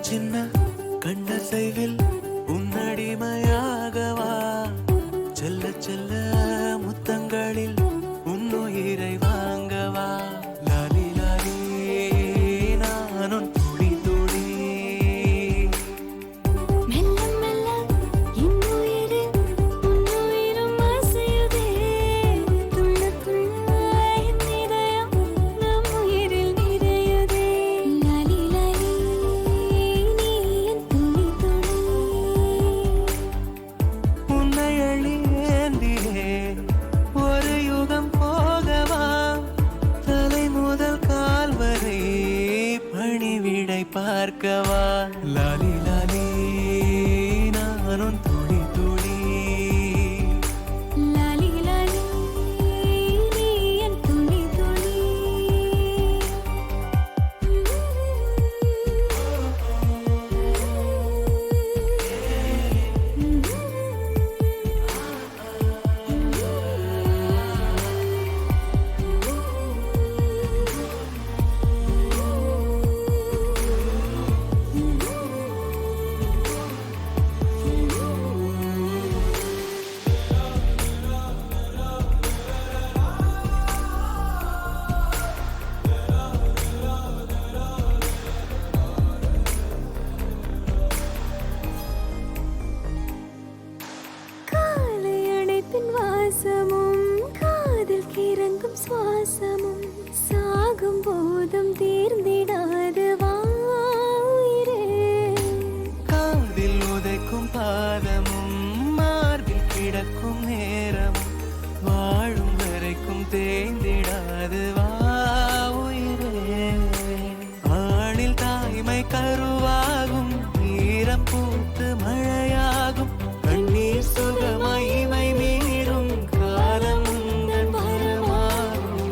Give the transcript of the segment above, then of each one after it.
சின்ன கண்ணசைவில் உன்னடிமையாகவா செல்ல செல்ல முத்தங்களில் உன்னுயிரை வாங்கவா லாலி லாலி நானும் துளி துளி பார்க்கவா லாலி லாலி நானும் துளி துளி லாலி லாலி நீ என் துளி துளி காதில் கிறங்கும் சுவாசமும் சாகும் போதும் தீர்ந்திடாது வாயிரே காதில் உதைக்கும் பாதமும் மார்பில் கிடக்கும் நேரமும் வாழும் வரைக்கும் தேய்ந்திடாது வாயிரே ஆணில் தாய்மை கருவாகும் ஈரம் பூத்து மழையாகும் கண்ணீர் சுகமகிமை மீறும் காலம் உந்தன் வரமாகும்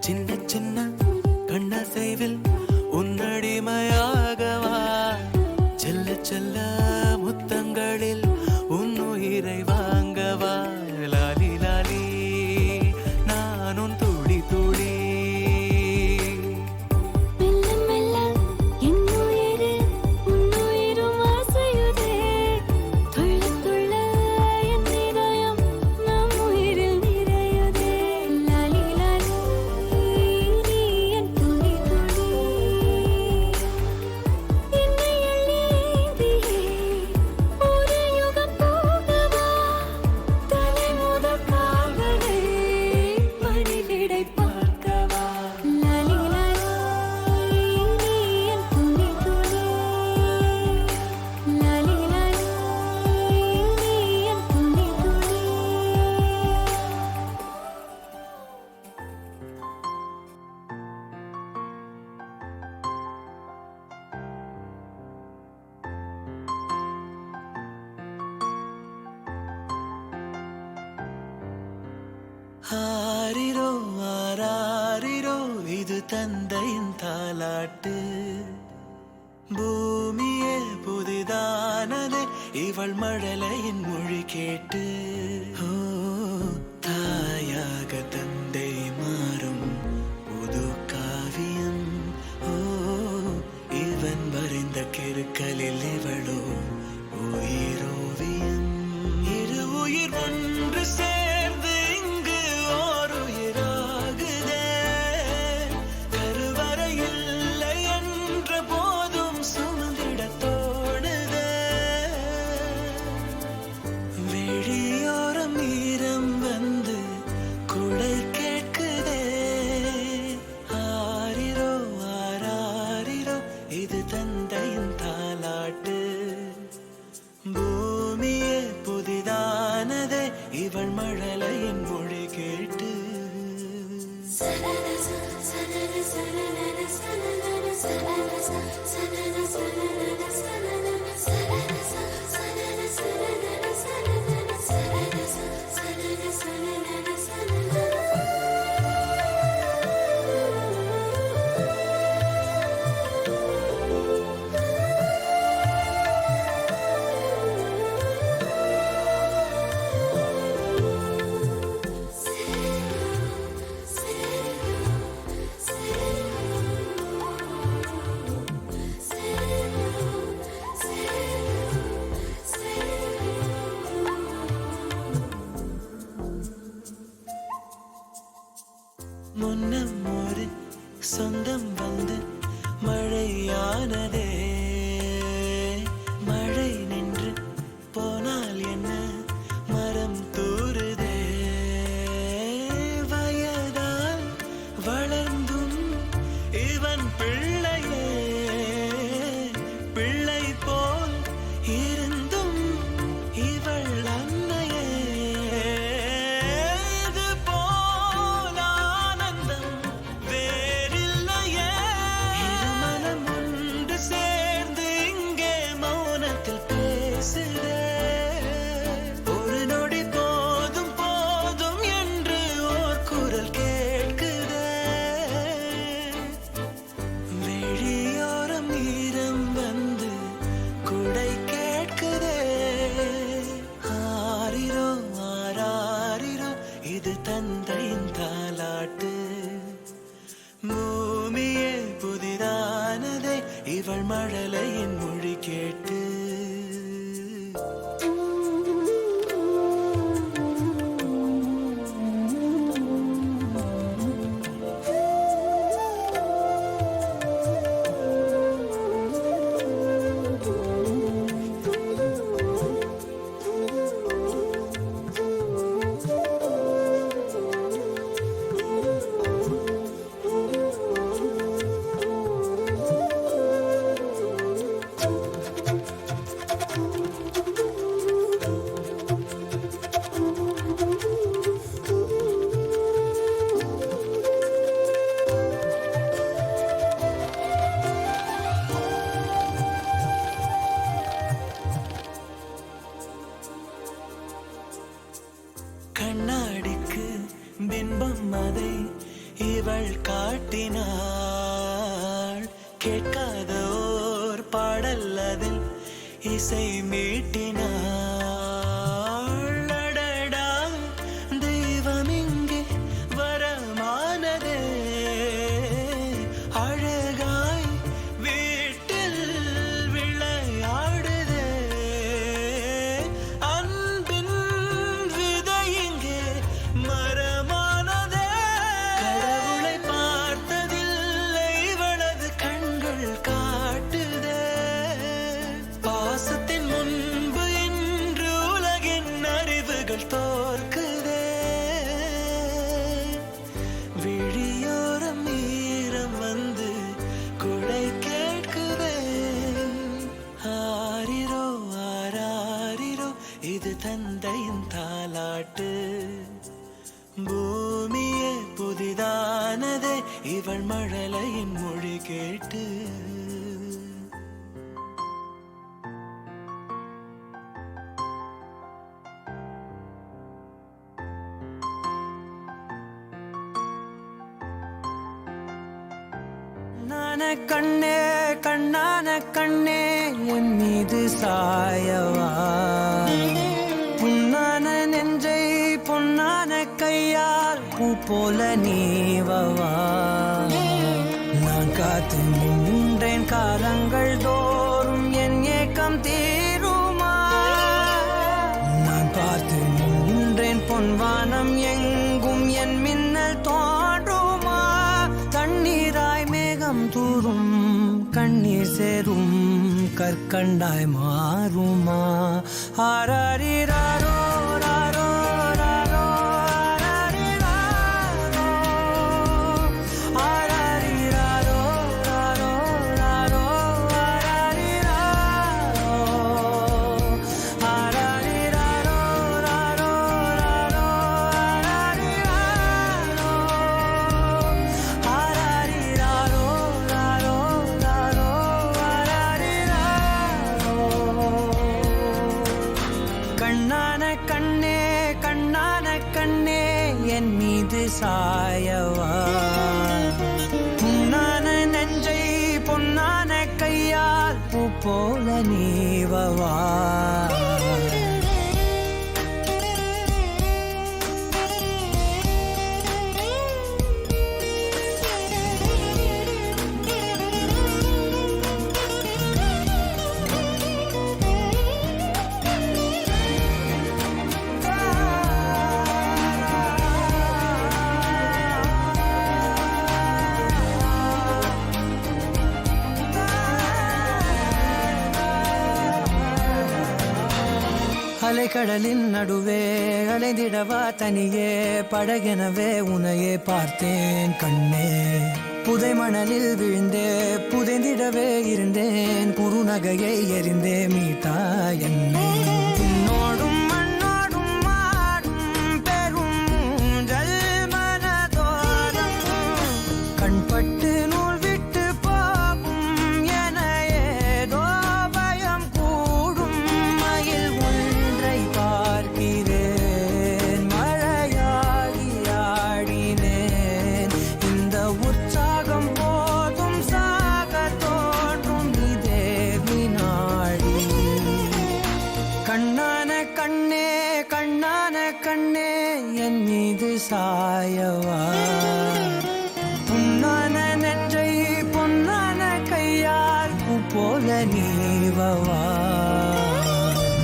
சின்ன சின்ன கண்ணசைவில் உன்னடிமையாகவா செல்ல செல்ல முத்தங்களில் உன்னுயிரை வாங்கவா லாலி லாலி நானும் துளி துளி ஆரிரோ ஆராரிரோ இது தந்தையின் தாலாட்டு பூமியே புதிதானதே இவள் மழலையின் மொழி கேட்டு ஓ தாயாக தந்தை மாறும் புது காவியம் ஓ இவன் வரைந்த கிறுக்கலில் இவளோ உயிரோவியம் இரு உயிர் ஒன்று சேர்ந்து இது தந்தையின் தாலாட்டு பூமியே புதிதானதே இவள் மழலையின் மொழி கேட்டு சொந்தம் வந்து மழையானதே. மழை நின்று போனால் என்ன, மரம் தூறுதே. வயதால் வளர்ந்தும் இவன் பிள்ளையே, பிள்ளை போல் இருந்தும் இவள் அன்னையே. இது போல் ஆனந்தம் வேறில்லையே. இருமனம் ஒன்று சேர்ந்து இங்கே மௌனத்தில் பேசுதே. ஒரு நொடி போதும் போதும் என்று ஓர் குரல் கேட்குதே. விழியோரம் ஈரம் வந்து குடை கேட்குதே. ஆரிரோ ஆராரிரோ இது தந்தையின் தாலாட்டு. பூமியே புதிதானதே இவள் மழலையின் மொழி கேட்டு. கண்ணாடிக்கு பிம்பம் அதை இவள் காட்டினாள். கேட்காத ஓர் பாடல் அதில் இசை மீட்டினாள். அடடா தெய்வம் இங்கே வரமானதே. அழகாய் வீட்டில் விளையாடுதே. அன்பின் விதை இங்கே மரமானதே. கடவுளை பார்த்ததில்லை இவளது கண்கள் காட்டுதே. பாசத்தின் முன்பு இன்று உலகின் அறிவுகள் தோற்குதே. விழியோரம் ஈரம் வந்து குடை கேட்குதே. ஆரிரோ ஆராரிரோ இது தந்தையின் தாலாட்டு. பூமியே புதிதானதே இவள் மழலையின் மொழி கேட்டு. கண்ணே கண்ணான கண்ணே என் மீது சாயவா. புண்ணான நெஞ்சை பொன்னான கையால் பூ போல நீவவா. நான் காத்து நின்றேன் காலங்கள் தோறும் என் ஏக்கம் தீருமா. நான் பார்த்து நின்றேன் பொன்வானம் எங்கும் என் மின்னல் தோன்றுமா. தண்ணீராய் மேகம் தூரும் கண்ணீர் சேரும் கற்கண்டாய் மாறுமா. ஆராரிராரோ ராரோ ராரோ ஆராரிராரோ ஆராரிராரோ ராரோ ராரோ ஆராரிராரோ ஆராரிராரோ ராரோ ராரோ ஆராரிராரோ ஆராரிராரோ ராரோ ராரோ ஆராரிராரோ. கண்ணான கண்ணே கண்ணான கண்ணே என் மீது சாயவா. புண்ணான நெஞ்சை பொன்னான கையால் பூ போல நீவவா. அலைக்கடலின் நடுவே அலைந்திடவா தனியே படகெனவே உனையே பார்த்தேன் கண்ணே புதை மணலில் விழுந்தே புதைந்திடவே இருந்தேன் குறுநகையை எறிந்தே மீட்டா என்னை உன்னோடும் மண்ணோடும் மாடும் பெரும் ஊஞ்சல் மனதோரம் கண்பட்டு நூல் விட்டு போகும் என ஏதோ பயம் கூடும் மயில் ஒன்றை பார்க்கிறேன் மழையாகி ஆடினேன் இந்த உற்சாகம் போதும் சாக தோன்றும் இதே வினாடி கண்ணான கண்ணே கண்ணான கண்ணே என் மீது சாயவா புண்ணான நெற்றை பொன்னான கையால் பூ போல நீவவா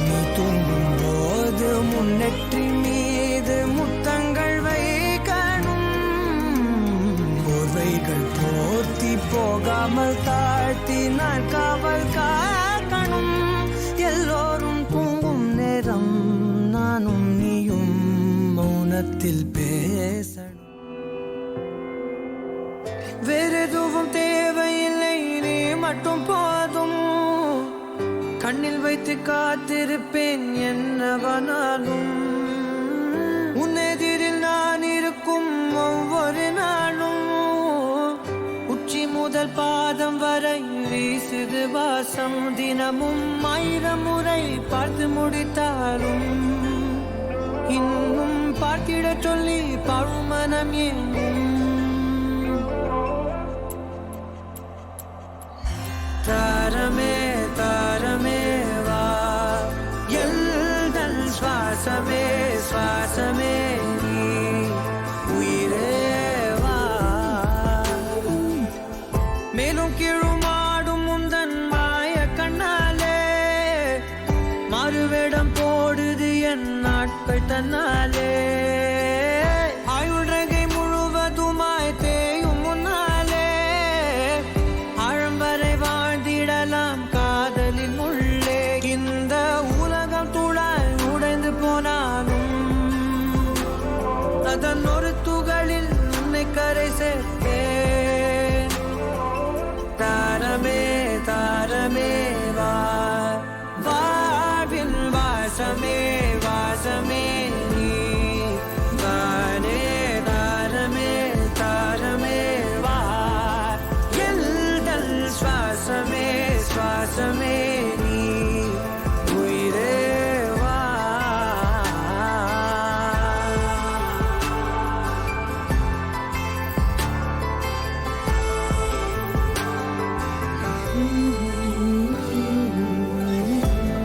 நீ தூங்கும் போது முன்னெற்றி மீது முத்தங்கள் வைக்கணும் போர்வைகள் போர்த்தி போகாமல் தாழ்த்தி நான் காவல் காக்கணும் எல்லோரும் தூங்கும் நேரம் நானும் நீயும் மௌனத்தில் பேசணும் வேறெதுவும் தேவையில்லை நீ மட்டும் போதும் கண்ணில் வைத்து காத்திருப்பேன் என்னவனாலும் உன்னெதிரில் நான் இருக்கும் ஒவ்வொரு நாளும் உச்சி முதல் பாதம் வரை வீசுது வாசம் தினமும் 1000 முறை பார்த்து முடித்தாலும் இன்னும் பார்த்திடச் சொல்லி பழுமனம் ஏங்கும் தாரமே தாரமே வா எல்தல் சுவாசமே சுவாசமே நீ உயிரே வா மேலும் கீழுமாடும் முந்தன் மாய கண்ணாலே மாறுவேடம் போடுது என் நாட்கள் தன்னாலே ஆயுள்ரகை முழுவதுமாய் தேயும் முன்னாலே ஆழம் வரை வாழ்ந்திடலாம் காதலின் உள்ளே இந்த உலகம் துளாய் உடைந்து போனாலும் அதன் ஒரு துகளில் உன்னை கரை சேர்த்தேன் தாரமே தாரமே வா வாழ்வின் வாசமே வாசமே நீ தானே தாரமே தாரமே வா எல்தல் சுவாசமே சுவாசமே நீ உயிரே வா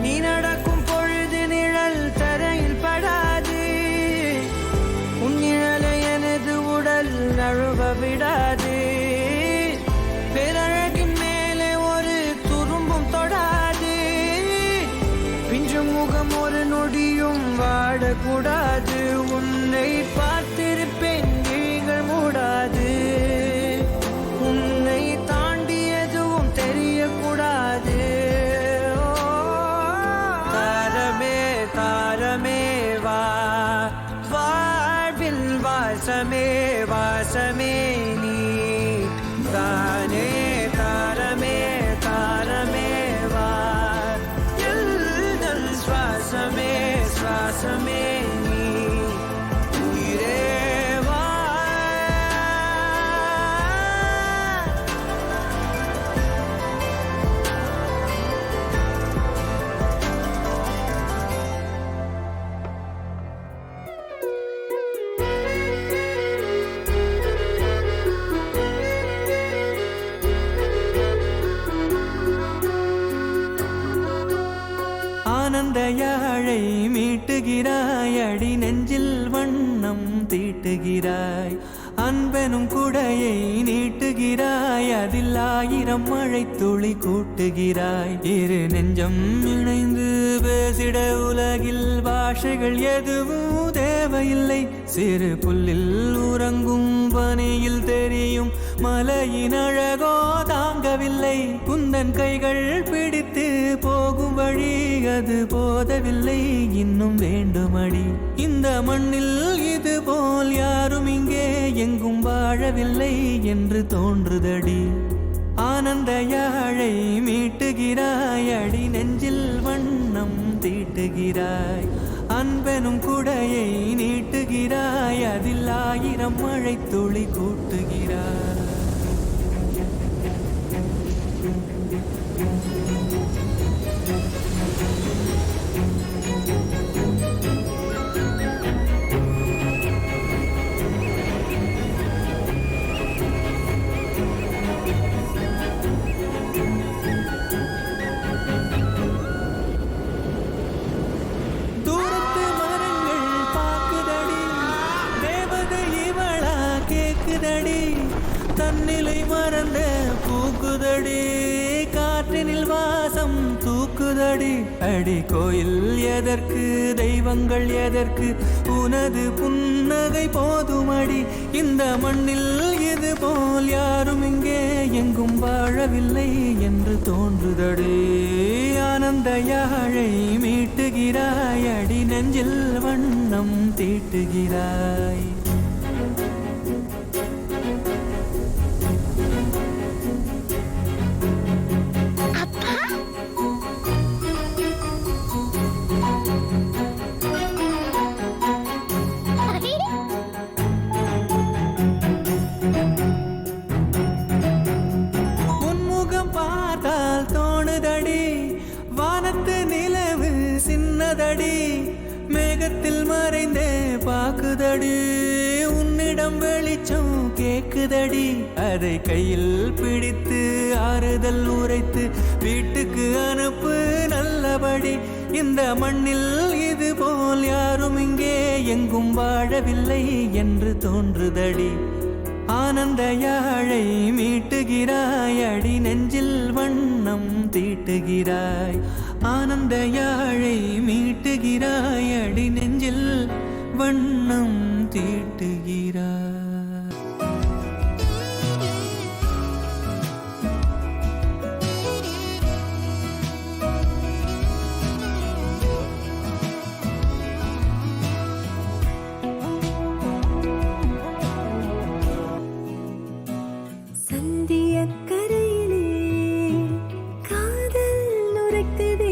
நீ நடக்கும் பொழுது நிழல் தரையில் படாது உன் நிழலை எனது உடல் நழுவ விடாது பேரழகின் மேலே ஒரு துரும்பும் தொடாது பிஞ்சு முகம் ஒரு நொடியும் வாடக்கூடாது உன்னை பார்த்திருப்பேன் விழிகள் மூடாது உன்னை தாண்டி எதுவும் தெரியக்கூடாது ஓ, தாரமே தாரமே வா வாழ்வில் வாசமே வாசமே நீ தானே தாரமே தாரமே வா எல்தல் சுவாசமே சுவாசமே நீ உயிரே வா ஆனந்த யாழை மீட்டுகிறாய் அடி நெஞ்சில் வண்ணம் தீட்டுகிறாய் அன்பெனும் குடையை நீட்டுகிறாய் அதில் 1000 மழை துளி கூட்டுகிறாய் இரு நெஞ்சம் இணைந்து பேசிட உலகில் பாஷைகள் எதுவும் தேவையில்லை சிறு புல்லில் உறங்கும் பனியில் தெரியும் மலையின் அழகோ தாங்கவில்லை. குந்தன் கைகள் பிடித்து போகும் வழி அது போதவில்லை, இன்னும் வேண்டுமடி. இந்த மண்ணில் இது போல் யாரும் இங்கே எங்கும் வாழவில்லை என்று தோன்றுதடி. ஆனந்த யாழை மீட்டுகிறாய், அடி நெஞ்சில் வண்ணம் தீட்டுகிறாய். அன்பெனும் குடையை நீட்டுகிறாய், அதில் 1000 மழை துளி கூட்டுகிறாய். தன்னிலை மறந்த பூக்குதடி, காற்றினில் வாசம் தூக்குதடி. அடி கோயில் எதற்கு, தெய்வங்கள் எதற்கு, உனது புன்னகை போதுமடி. இந்த மண்ணில் இது போல் யாரும் இங்கே எங்கும் வாழவில்லை என்று தோன்றுதடி. ஆனந்த யாழை மீட்டுகிறாய், அடி நெஞ்சில் வண்ணம் தீட்டுகிறாய். வானத்து நிலவு சின்னதடி, மேகத்தில் மறைந்தே பாக்குதடி. உன்னிடம் வெளிச்சம் கேக்குதடி, அதை கையில் பிடித்து ஆறுதல் உரைத்து வீட்டுக்கு அனுப்பு நல்லபடி. இந்த மண்ணில் இது போல் யாரும் இங்கே எங்கும் வாழவில்லை என்று தோன்றுதடி. ஆனந்த யாழை மீட்டுகிறாய், அடி நெஞ்சில் வண்ணம் தீட்டுகிறாய். ஆனந்த யாழை மீட்டுகிறாய், அடி நெஞ்சில் வண்ணம் தீட்டுகிறாய். கரையிலே காதல் நுரைக்குது.